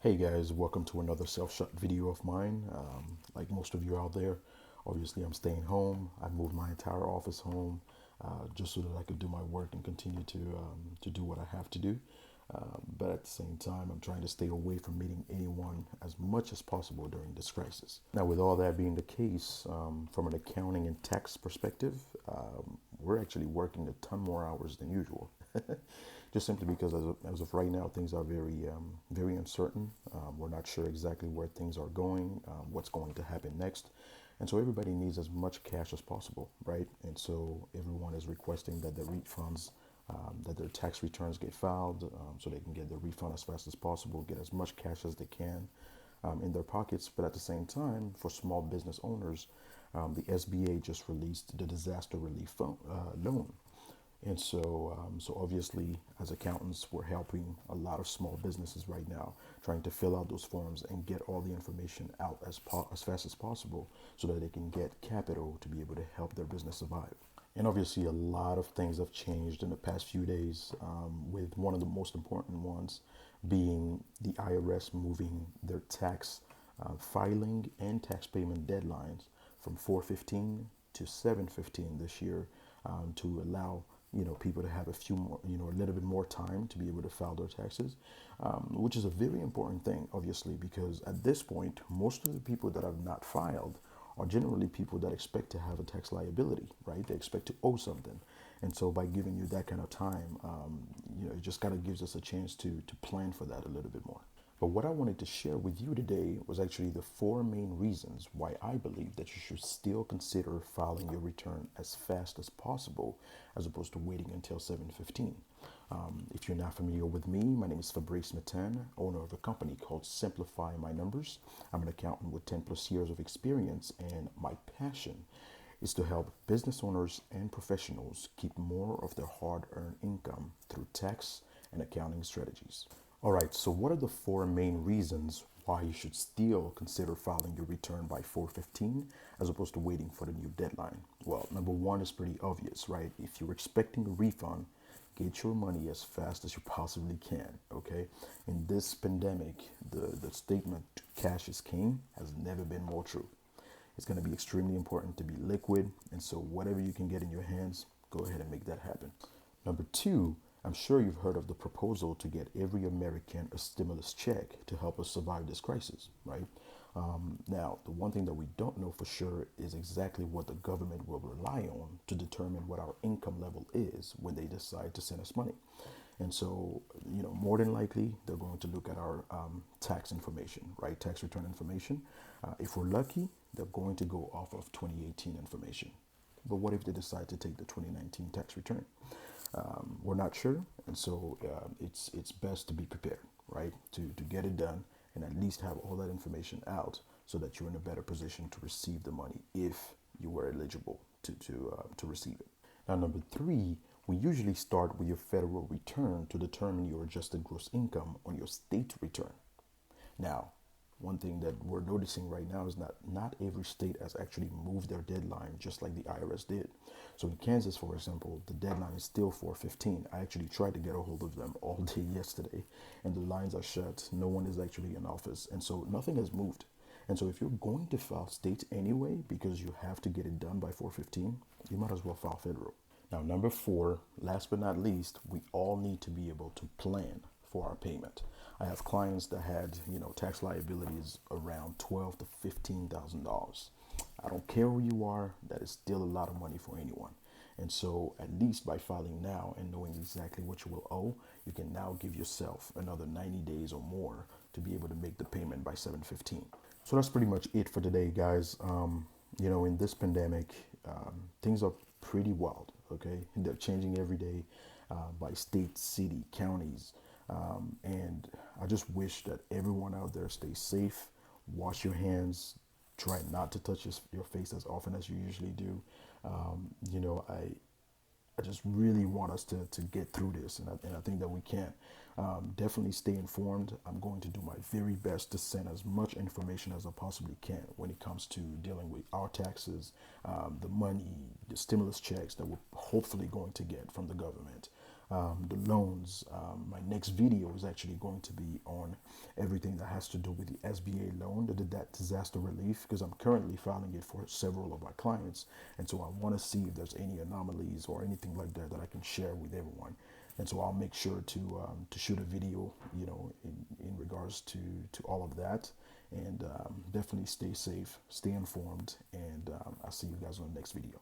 Hey guys, welcome to another self-shot video of mine. Like most of you out there, obviously I'm staying home. I moved my entire office home just so that I could do my work and continue to do what I have to do. But at the same time, I'm trying to stay away from meeting anyone as much as possible during this crisis. Now, with all that being the case, from an accounting and tax perspective, we're actually working a ton more hours than usual. Just simply because as of right now, things are very uncertain. We're not sure exactly where things are going, what's going to happen next. And so everybody needs as much cash as possible, right? And so everyone is requesting that the refunds, that their tax returns get filed so they can get their refund as fast as possible, get as much cash as they can in their pockets. But at the same time, for small business owners, the SBA just released the Disaster Relief loan. And so obviously, as accountants, we're helping a lot of small businesses right now, trying to fill out those forms and get all the information out as fast as possible, so that they can get capital to be able to help their business survive. And obviously, a lot of things have changed in the past few days, with one of the most important ones being the IRS moving their tax filing and tax payment deadlines from 4/15 to 7/15 this year, to allow people to have a few more, a little bit more time to be able to file their taxes, which is a very important thing, obviously, because at this point, most of the people that have not filed are generally people that expect to have a tax liability, right? They expect to owe something. And so by giving you that kind of time, it just kind of gives us a chance to plan for that a little bit more. But what I wanted to share with you today was actually the four main reasons why I believe that you should still consider filing your return as fast as possible, as opposed to waiting until 7/15. If you're not familiar with me, my name is Fabrice Metan, owner of a company called Simplify My Numbers. I'm an accountant with 10 plus years of experience, and my passion is to help business owners and professionals keep more of their hard-earned income through tax and accounting strategies. All right, so what are the four main reasons why you should still consider filing your return by 4/15 as opposed to waiting for the new deadline? Well, number one is pretty obvious, right? If you're expecting a refund, get your money as fast as you possibly can, okay? In this pandemic, the statement cash is king has never been more true. It's going to be extremely important to be liquid, and so whatever you can get in your hands, go ahead and make that happen. Number two, I'm sure you've heard of the proposal to get every American a stimulus check to help us survive this crisis, right? Now, the one thing that we don't know for sure is exactly what the government will rely on to determine what our income level is when they decide to send us money. And so, more than likely, they're going to look at our tax information, right? Tax return information. If we're lucky, they're going to go off of 2018 information. But what if they decide to take the 2019 tax return? We're not sure, and so it's best to be prepared, right? To get it done and at least have all that information out, so that you're in a better position to receive the money if you were eligible to receive it. Now, number three, we usually start with your federal return to determine your adjusted gross income on your state return. Now, one thing that we're noticing right now is that not every state has actually moved their deadline just like the IRS did. So in Kansas, for example, the deadline is still 4/15. I actually tried to get a hold of them all day yesterday, and the lines are shut. No one is actually in office, and so nothing has moved. And so if you're going to file state anyway, because you have to get it done by 4/15, you might as well file federal. Now, number four, last but not least, we all need to be able to plan for our payment. I have clients that had, tax liabilities around $12,000 to $15,000. I don't care who you are, that is still a lot of money for anyone. And so at least by filing now and knowing exactly what you will owe, you can now give yourself another 90 days or more to be able to make the payment by 7/15. So that's pretty much it for today, guys. In this pandemic, things are pretty wild, okay? They're changing every day, by state, city, counties. And I just wish that everyone out there stays safe, wash your hands, try not to touch your face as often as you usually do. I just really want us to get through this, and I think that we can. Definitely stay informed. I'm going to do my very best to send as much information as I possibly can when it comes to dealing with our taxes, the money, the stimulus checks that we're hopefully going to get from the government. the loans. My next video is actually going to be on everything that has to do with the SBA loan, the debt disaster relief, because I'm currently filing it for several of my clients. And so I want to see if there's any anomalies or anything like that that I can share with everyone. And so I'll make sure to shoot a video, in regards to all of that. And definitely stay safe, stay informed, and I'll see you guys on the next video.